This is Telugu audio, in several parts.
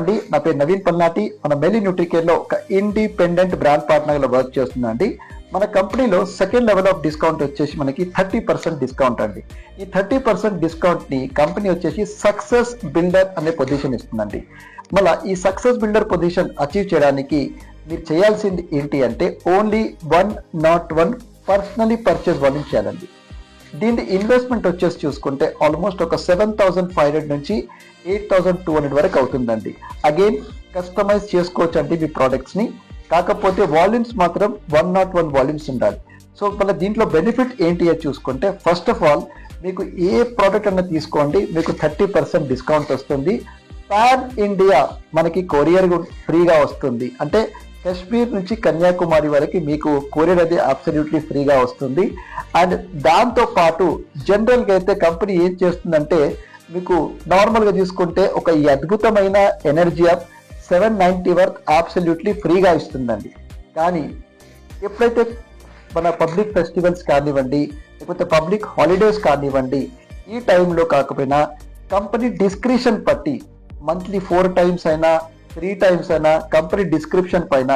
అండి, నా పేరు నవీన్ పల్నాటి. మన మెలి న్యూట్రికేర్ లో ఒక ఇండిపెండెంట్ బ్రాండ్ పార్ట్నర్ గా వర్క్ చేస్తుందండి. మన కంపెనీలో సెకండ్ లెవెల్ ఆఫ్ డిస్కౌంట్ వచ్చేసి మనకి 30% డిస్కౌంట్ అండి. ఈ 30% డిస్కౌంట్ ని కంపెనీ వచ్చేసి సక్సెస్ బిల్డర్ అనే పొజిషన్ ఇస్తుందండి. మళ్ళీ ఈ సక్సెస్ బిల్డర్ పొజిషన్ అచీవ్ చేయడానికి మీరు చేయాల్సింది ఏంటి అంటే ఓన్లీ 101 పర్సనలీ పర్చేస్ వాల్యూమ్ చేయాలండి. దీని ఇన్వెస్ట్మెంట్ వచ్చేసి చూసుకుంటే ఆల్మోస్ట్ ఒక 7,500 నుంచి 8,200 వరకు అవుతుందండి. అగైన్ కస్టమైజ్ చేసుకోవచ్చు అండి మీ ప్రోడక్ట్స్ ని. కాకపోతే వాల్యూమ్స్ మాత్రం 101 వాల్యూమ్స్ ఉండాలి. సో మళ్ళీ దీంట్లో బెనిఫిట్ ఏంటి అని చూసుకుంటే ఫస్ట్ ఆఫ్ ఆల్ మీకు ఏ ప్రోడక్ట్ అన్న తీసుకోండి, మీకు 30% డిస్కౌంట్ వస్తుంది. పాన్ ఇండియా మనకి కొరియర్ ఫ్రీగా వస్తుంది. అంటే కాశ్మీర్ నుంచి కన్యాకుమారి వరకు మీకు కొరియర్ అది అబ్సల్యూట్లీ ఫ్రీగా వస్తుంది. అండ్ దాంతో పాటు జనరల్గా అయితే కంపెనీ ఏం చేస్తుందంటే మీకు నార్మల్గా తీసుకుంటే ఒక ఈ అద్భుతమైన ఎనర్జీ యాప్ 790 వర్త్ అబ్సల్యూట్లీ ఫ్రీగా ఇస్తుందండి. కానీ ఎప్పుడైతే మన పబ్లిక్ ఫెస్టివల్స్ కానివ్వండి, లేకపోతే పబ్లిక్ హాలిడేస్ కానివ్వండి, ఈ టైంలో కాకపోయినా కంపెనీ డిస్క్రిప్షన్ బట్టి మంత్లీ 4 టైమ్స్ అయినా 3 టైమ్స్ అయినా కంపెనీ డిస్క్రిప్షన్ పైన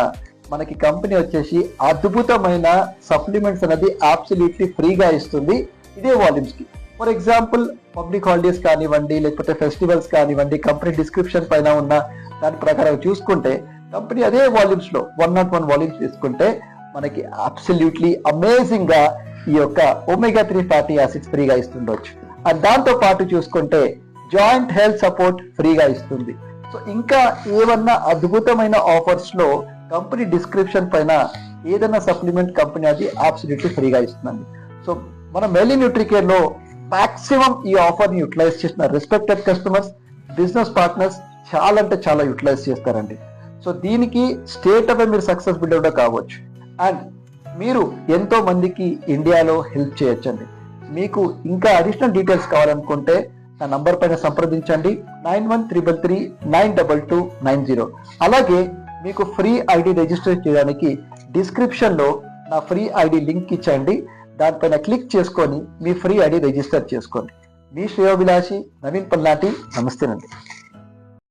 మనకి కంపెనీ వచ్చేసి అద్భుతమైన సప్లిమెంట్స్ అనేది అబ్సల్యూట్లీ ఫ్రీగా ఇస్తుంది ఇదే వాల్యూమ్స్ కి. ఫర్ ఎగ్జాంపుల్ పబ్లిక్ హాలిడేస్ కానివ్వండి, లేకపోతే ఫెస్టివల్స్ కానివ్వండి, కంపెనీ డిస్క్రిప్షన్ పైన ఉన్న దాని ప్రకారం చూసుకుంటే కంపెనీ అదే వాల్యూమ్స్ లో 101 వాల్యూమ్స్ తీసుకుంటే మనకి అబ్సల్యూట్లీ అమేజింగ్ గా ఈ యొక్క ఒమేగా 3 ఫ్యాటీ యాసిడ్స్ ఫ్రీగా ఇస్తుండొచ్చు. అండ్ దాంతో పాటు చూసుకుంటే జాయింట్ హెల్త్ సపోర్ట్ ఫ్రీగా ఇస్తుంది. సో ఇంకా ఏమన్నా అద్భుతమైన ఆఫర్స్ లో కంపెనీ డిస్క్రిప్షన్ పైన ఏదైనా సప్లిమెంట్ కంపెనీ అది అబ్సల్యూట్లీ ఫ్రీగా ఇస్తుందండి. సో మన మెలి న్యూట్రికేర్ లో మాక్సిమం ఈ ఆఫర్ ని యూటిలైజ్ చేసిన రెస్పెక్టెడ్ కస్టమర్స్, బిజినెస్ పార్ట్నర్స్ చాలా అంటే చాలా యూటిలైజ్ చేస్తారండి. సో దీనికి స్టేట్ అవే మీరు సక్సెస్ బిల్డర్ కావచ్చు. అండ్ మీరు ఎంతో మందికి ఇండియాలో హెల్ప్ చేయొచ్చండి. మీకు ఇంకా అడిషనల్ డీటెయిల్స్ కావాలనుకుంటే నా నంబర్ పైన సంప్రదించండి 9133922290. అలాగే మీకు ఫ్రీ ఐడి రిజిస్టర్ చేయడానికి డిస్క్రిప్షన్ లో నా ఫ్రీ ఐడి లింక్ ఇచ్చండి. దానిపైన క్లిక్ చేసుకొని మీ ఫ్రీ ఐడి రిజిస్టర్ చేసుకోండి. మీ శ్రేయోభిలాషి నవీన్ పల్నాటి. నమస్తేనండి.